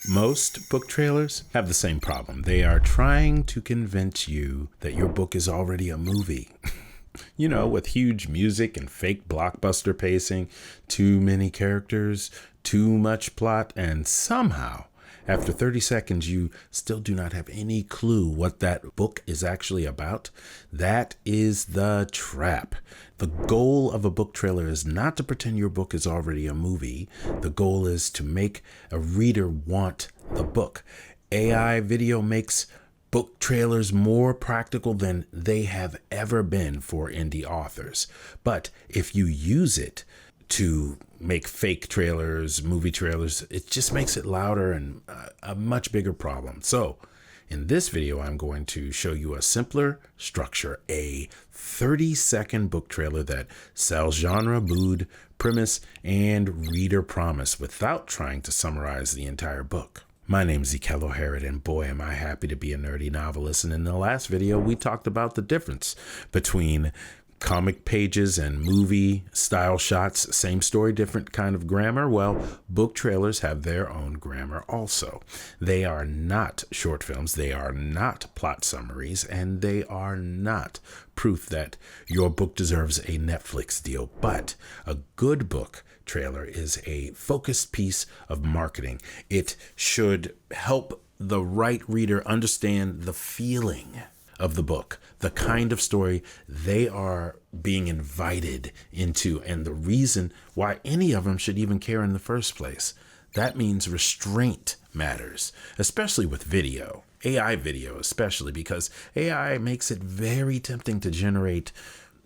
Most book trailers have the same problem. They are trying to convince you that your book is already a movie. You know, with huge music and fake blockbuster pacing, too many characters, too much plot, and somehow, after 30 seconds, you still do not have any clue what that book is actually about. That is the trap. The goal of a book trailer is not to pretend your book is already a movie. The goal is to make a reader want the book. AI video makes book trailers more practical than they have ever been for indie authors. But if you use it to make fake trailers, movie trailers, it just makes it louder and a much bigger problem. So in this video, I'm going to show you a simpler structure, a 30-second book trailer that sells genre, mood, premise, and reader promise without trying to summarize the entire book. My name is Ekello, and boy, am I happy to be a nerdy novelist. And in the last video, we talked about the difference between comic pages and movie style shots. Same story, different kind of grammar. Well, book trailers have their own grammar also. They are not short films. They are not plot summaries, and they are not proof that your book deserves a Netflix deal. But a good book trailer is a focused piece of marketing. It should help the right reader understand the feeling of the book, the kind of story they are being invited into, and the reason why any of them should even care in the first place. That means restraint matters, especially with video, AI video especially, because AI makes it very tempting to generate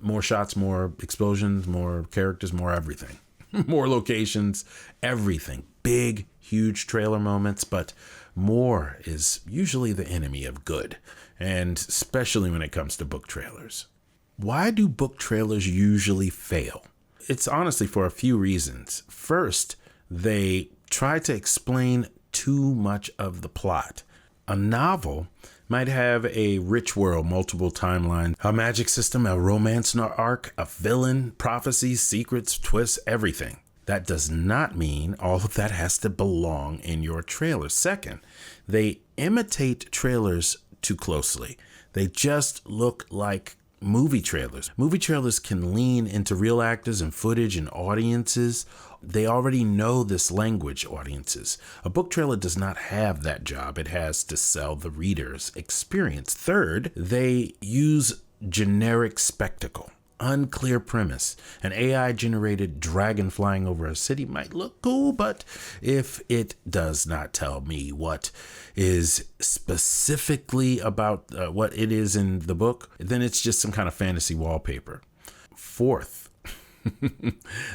more shots, more explosions, more characters, more everything. More locations, everything. Big, huge trailer moments, but more is usually the enemy of good, and especially when it comes to book trailers. Why do book trailers usually fail? It's honestly for a few reasons. First, they try to explain too much of the plot. A novel might have a rich world, multiple timelines, a magic system, a romance arc, a villain, prophecies, secrets, twists, everything. That does not mean all of that has to belong in your trailer. Second, they imitate trailers too closely. They just look like movie trailers. Movie trailers can lean into real actors and footage and audiences. They already know this language, audiences. A book trailer does not have that job. It has to sell the reader's experience. Third, they use generic spectacle, unclear premise. An AI-generated dragon flying over a city might look cool, but if it does not tell me what is specifically about what it is in the book, then it's just some kind of fantasy wallpaper. Fourth,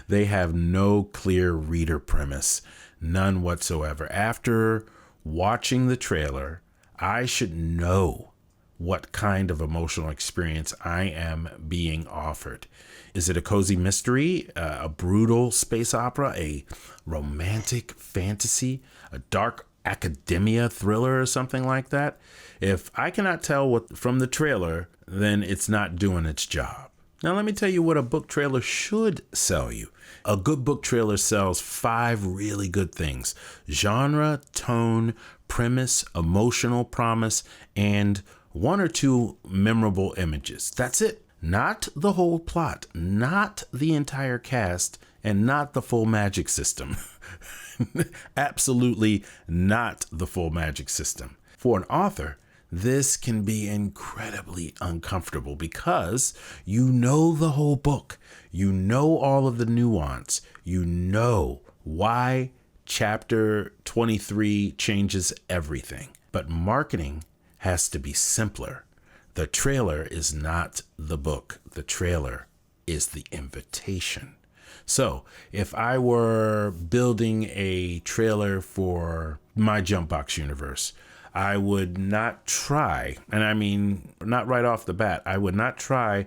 they have no clear reader premise, none whatsoever. After watching the trailer, I should know what kind of emotional experience I am being offered. Is it a cozy mystery, a brutal space opera, a romantic fantasy, a dark academia thriller, or something like that? If I cannot tell what from the trailer, then it's not doing its job. Now, let me tell you what a book trailer should sell you. A good book trailer sells 5 really good things: genre, tone, premise, emotional promise, and 1 or 2 memorable images. That's it. Not the whole plot, not the entire cast, and not the full magic system. Absolutely not the full magic system. For an author, this can be incredibly uncomfortable because you know the whole book. You know all of the nuance. You know why chapter 23 changes everything. But marketing has to be simpler. The trailer is not the book. The trailer is the invitation. So if I were building a trailer for my Jumpbox universe, I would not try, and I mean, not right off the bat, I would not try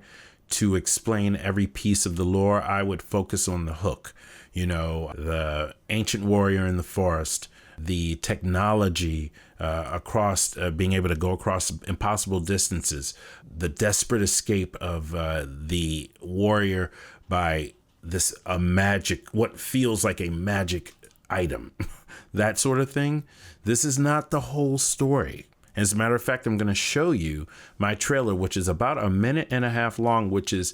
to explain every piece of the lore. I would focus on the hook. You know, the ancient warrior in the forest, the technology across being able to go across impossible distances, the desperate escape of the warrior by this what feels like a magic item. that sort of thing. This is not the whole story. As a matter of fact, I'm going to show you my trailer, which is about 1.5 minutes long, which is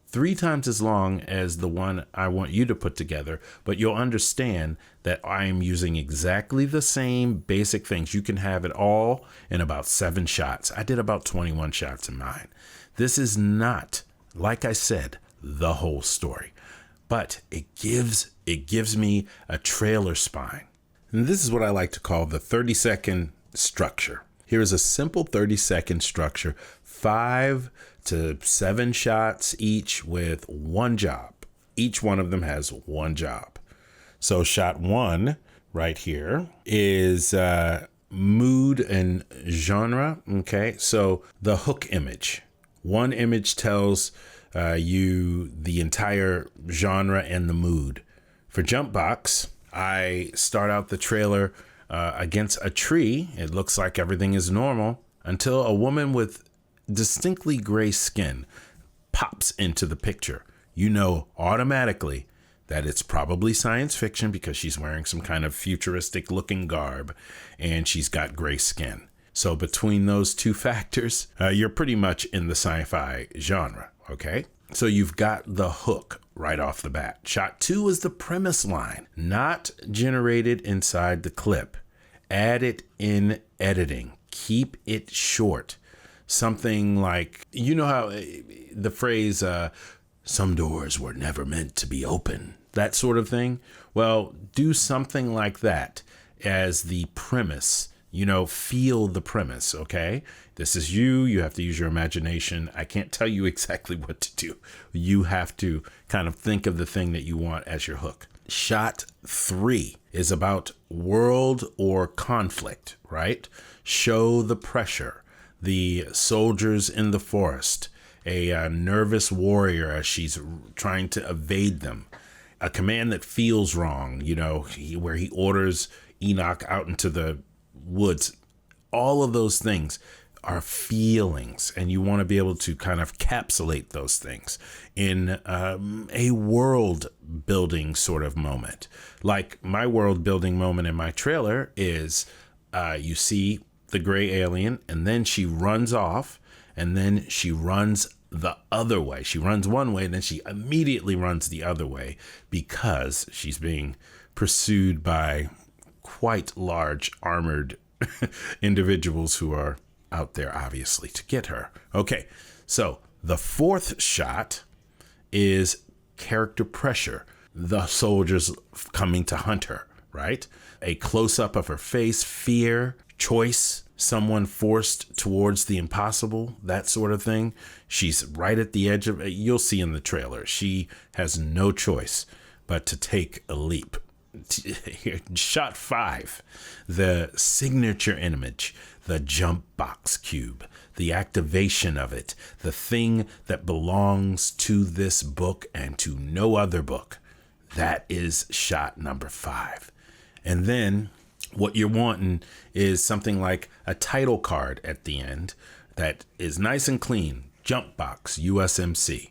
3 times as long as the one I want you to put together. But you'll understand that I am using exactly the same basic things. You can have it all in about 7 shots. I did about 21 shots in mine. This is not, like I said, the whole story, but it gives me a trailer spine. And this is what I like to call the 30-second structure. Here's a simple 30-second structure, 5 to 7 shots each with one job. Each one of them has one job. So shot 1 right here is mood and genre. Okay, so the hook image. One image tells you the entire genre and the mood. For Jumpbox, I start out the trailer against a tree. It looks like everything is normal until a woman with distinctly gray skin pops into the picture. You know automatically that it's probably science fiction because she's wearing some kind of futuristic looking garb and she's got gray skin. So between those two factors, you're pretty much in the sci-fi genre, okay? So you've got the hook right off the bat. Shot 2 is the premise line, not generated inside the clip. Add it in editing. Keep it short. Something like, you know how the phrase, some doors were never meant to be open, that sort of thing. Well, do something like that as the premise. You know, feel the premise, okay? This is you. You have to use your imagination. I can't tell you exactly what to do. You have to kind of think of the thing that you want as your hook. Shot 3 is about world or conflict, right? Show the pressure. The soldiers in the forest, a nervous warrior as she's trying to evade them. A command that feels wrong, you know, where he orders Enoch out into the woods. All of those things are feelings, and you want to be able to kind of capsulate those things in a world building sort of moment. Like my world building moment in my trailer is you see the gray alien, and then she runs off, and then she runs the other way. She runs one way, and then she immediately runs the other way because she's being pursued by quite large armored individuals who are out there, obviously, to get her. Okay, so the 4th shot is character pressure. The soldiers coming to hunt her, right? A close-up of her face, fear, choice, someone forced towards the impossible, that sort of thing. She's right at the edge of it. You'll see in the trailer. She has no choice but to take a leap. Shot 5, the signature image, the Jumpbox cube, the activation of it, the thing that belongs to this book and to no other book. That is shot number 5. And then what you're wanting is something like a title card at the end that is nice and clean, Jumpbox USMC.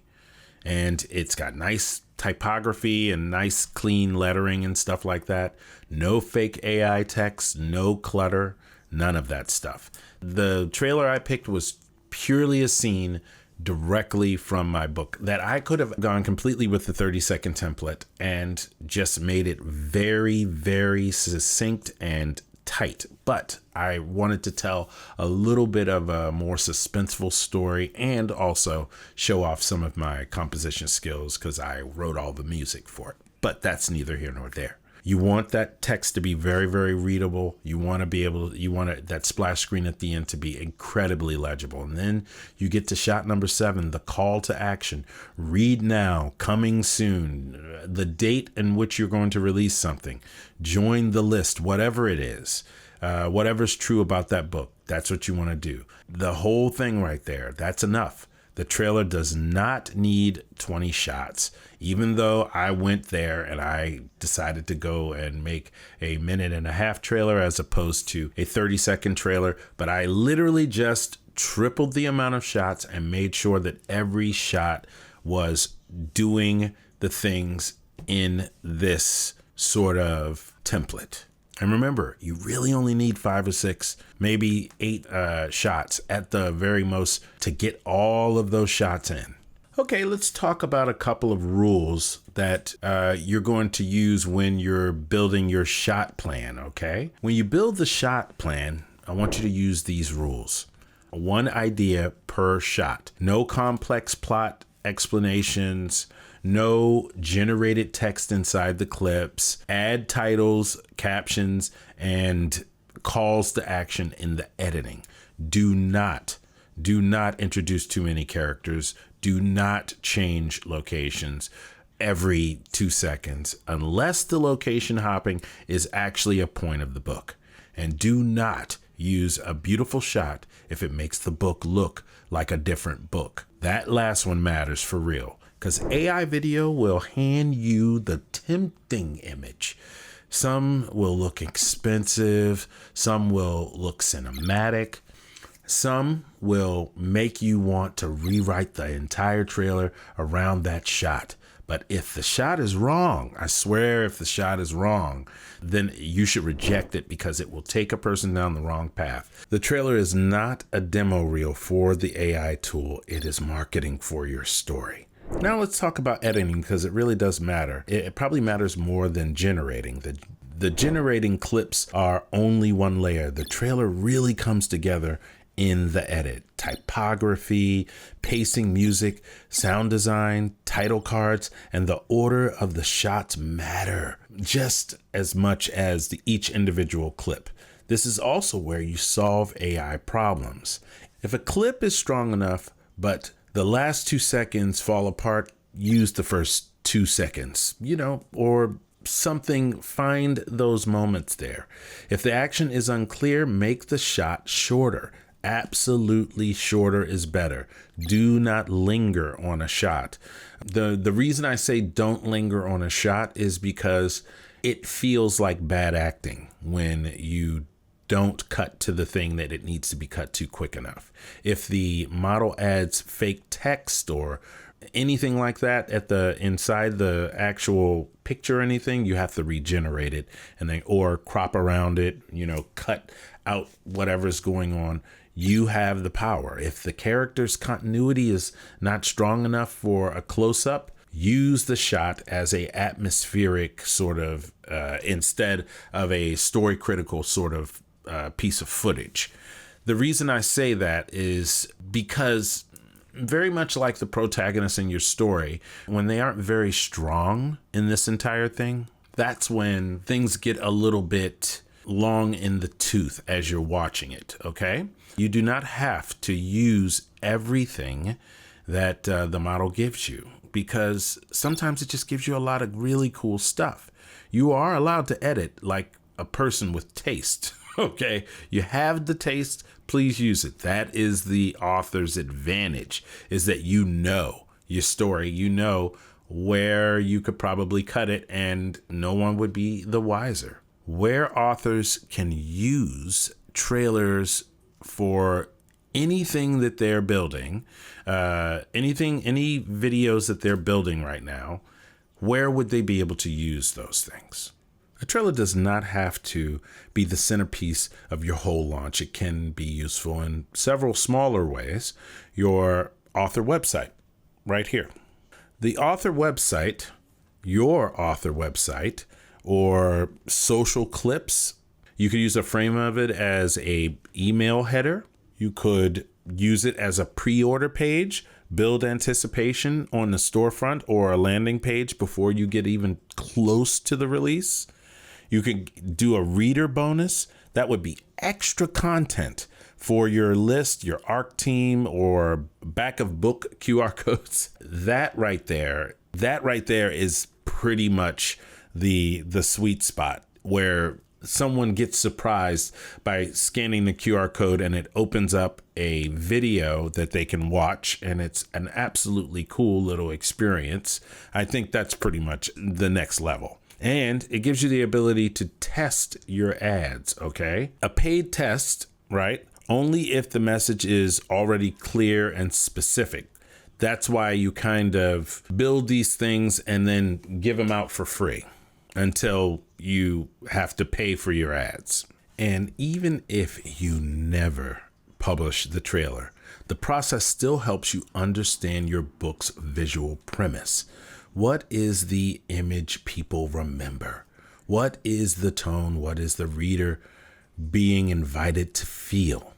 And it's got nice typography and nice clean lettering and stuff like that. No fake AI text, no clutter, none of that stuff. The trailer I picked was purely a scene directly from my book that I could have gone completely with the 30-second template and just made it very, very succinct and tight. But I wanted to tell a little bit of a more suspenseful story and also show off some of my composition skills because I wrote all the music for it. But that's neither here nor there. You want that text to be very, very readable. You want to be able to, that splash screen at the end to be incredibly legible. And then you get to shot number 7, the call to action. Read now, coming soon, the date in which you're going to release something. Join the list, whatever it is. Whatever's true about that book, that's what you want to do. The whole thing right there, that's enough. The trailer does not need 20 shots, even though I went there and I decided to go and make a 1.5 minute trailer as opposed to a 30-second trailer. But I literally just tripled the amount of shots and made sure that every shot was doing the things in this sort of template. And remember, you really only need 5 or 6, maybe 8 shots at the very most to get all of those shots in. Okay, let's talk about a couple of rules that you're going to use when you're building your shot plan, okay? When you build the shot plan, I want you to use these rules. 1 idea per shot. No complex plot explanations. No generated text inside the clips. Add titles, captions, and calls to action in the editing. Do not introduce too many characters. Do not change locations every 2 seconds unless the location hopping is actually a point of the book. And do not use a beautiful shot if it makes the book look like a different book. That last one matters for real, because AI video will hand you the tempting image. Some will look expensive, some will look cinematic, some will make you want to rewrite the entire trailer around that shot. But if the shot is wrong, I swear if the shot is wrong, then you should reject it because it will take a person down the wrong path. The trailer is not a demo reel for the AI tool. It is marketing for your story. Now let's talk about editing, because it really does matter. It probably matters more than generating. The generating clips are only one layer. The trailer really comes together in the edit. Typography, pacing, music, sound design, title cards, and the order of the shots matter just as much as each individual clip. This is also where you solve AI problems. If a clip is strong enough, but the last 2 seconds fall apart, use the first 2 seconds, or something. Find those moments there. If the action is unclear, make the shot shorter. Absolutely shorter is better. Do not linger on a shot. The reason I say don't linger on a shot is because it feels like bad acting when you don't cut to the thing that it needs to be cut to quick enough. If the model adds fake text or anything like that inside the actual picture or anything, you have to regenerate it or crop around it, cut out whatever's going on. You have the power. If the character's continuity is not strong enough for a close-up, use the shot as a atmospheric sort of, instead of a story critical sort of piece of footage. The reason I say that is because very much like the protagonist in your story, when they aren't very strong in this entire thing, that's when things get a little bit long in the tooth as you're watching it, okay? You do not have to use everything that the model gives you, because sometimes it just gives you a lot of really cool stuff. You are allowed to edit like a person with taste, okay? You have the taste, please use it. That is the author's advantage, is that you know your story, you know where you could probably cut it and no one would be the wiser. Where authors can use trailers for anything that they're building, any videos that they're building right now, where would they be able to use those things? A trailer does not have to be the centerpiece of your whole launch. It can be useful in several smaller ways. Your author website, right here. The author website, your author website, or social clips. You could use a frame of it as a email header. You could use it as a pre-order page, build anticipation on the storefront or a landing page before you get even close to the release. You could do a reader bonus. That would be extra content for your list, your ARC team, or back of book QR codes. That right there is pretty much the sweet spot where someone gets surprised by scanning the QR code and it opens up a video that they can watch, and it's an absolutely cool little experience. I think that's pretty much the next level. And it gives you the ability to test your ads, okay? A paid test, right? Only if the message is already clear and specific. That's why you kind of build these things and then give them out for free. until you have to pay for your ads. And even if you never publish the trailer, the process still helps you understand your book's visual premise. What is the image people remember? What is the tone? What is the reader being invited to feel?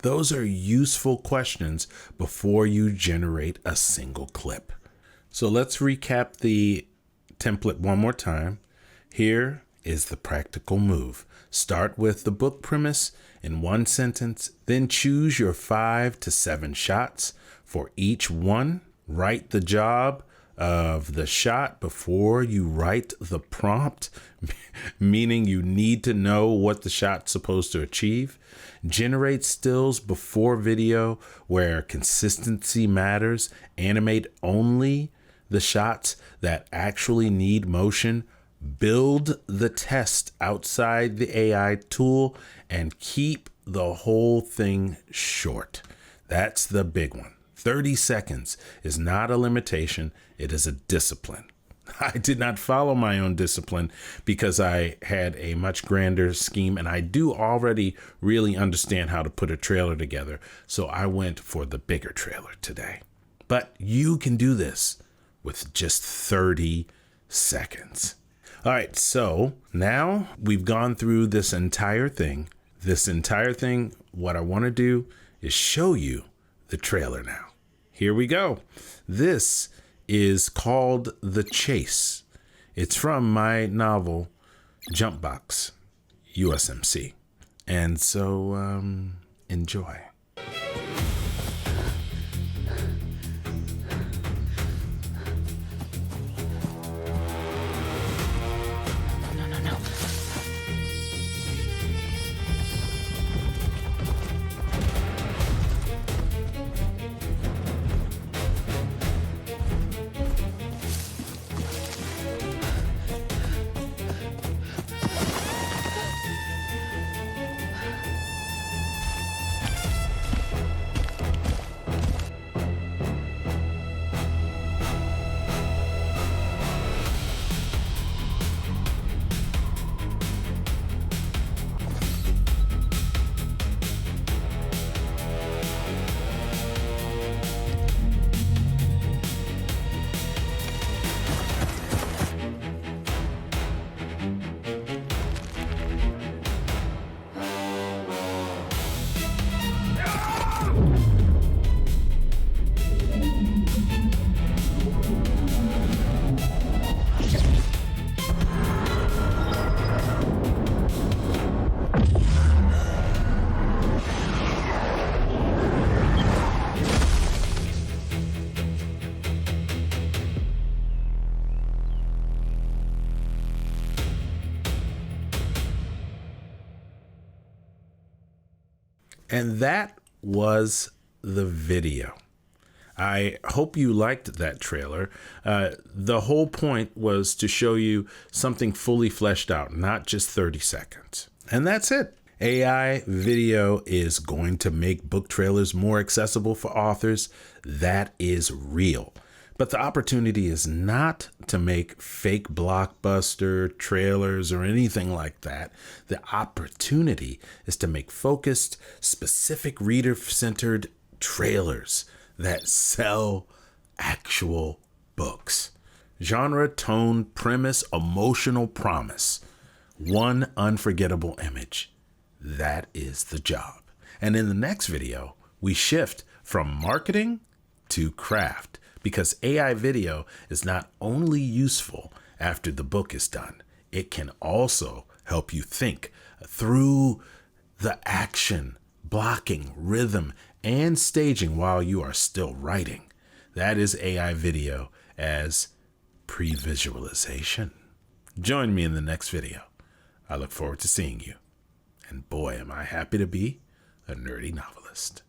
Those are useful questions before you generate a single clip. So let's recap the template one more time. Here is the practical move. Start with the book premise in one sentence, then choose your 5 to 7 shots. For each one, write the job of the shot before you write the prompt, meaning you need to know what the shot's supposed to achieve. Generate stills before video where consistency matters. Animate only the shots that actually need motion. Build the test outside the AI tool and keep the whole thing short. That's the big one. 30 seconds is not a limitation. It is a discipline. I did not follow my own discipline because I had a much grander scheme and I do already really understand how to put a trailer together. So I went for the bigger trailer today. But you can do this with just 30 seconds. All right, so now we've gone through this entire thing. What I want to do is show you the trailer now. Here we go. This is called The Chase. It's from my novel, Jumpbox USMC. And so, enjoy. And that was the video. I hope you liked that trailer. The whole point was to show you something fully fleshed out, not just 30 seconds. And that's it. AI video is going to make book trailers more accessible for authors. That is real. But the opportunity is not to make fake blockbuster trailers or anything like that. The opportunity is to make focused, specific reader-centered trailers that sell actual books. Genre, tone, premise, emotional promise. One unforgettable image. That is the job. And in the next video, we shift from marketing to craft. Because AI video is not only useful after the book is done, it can also help you think through the action, blocking, rhythm, and staging while you are still writing. That is AI video as pre-visualization. Join me in the next video. I look forward to seeing you. And boy, am I happy to be a nerdy novelist.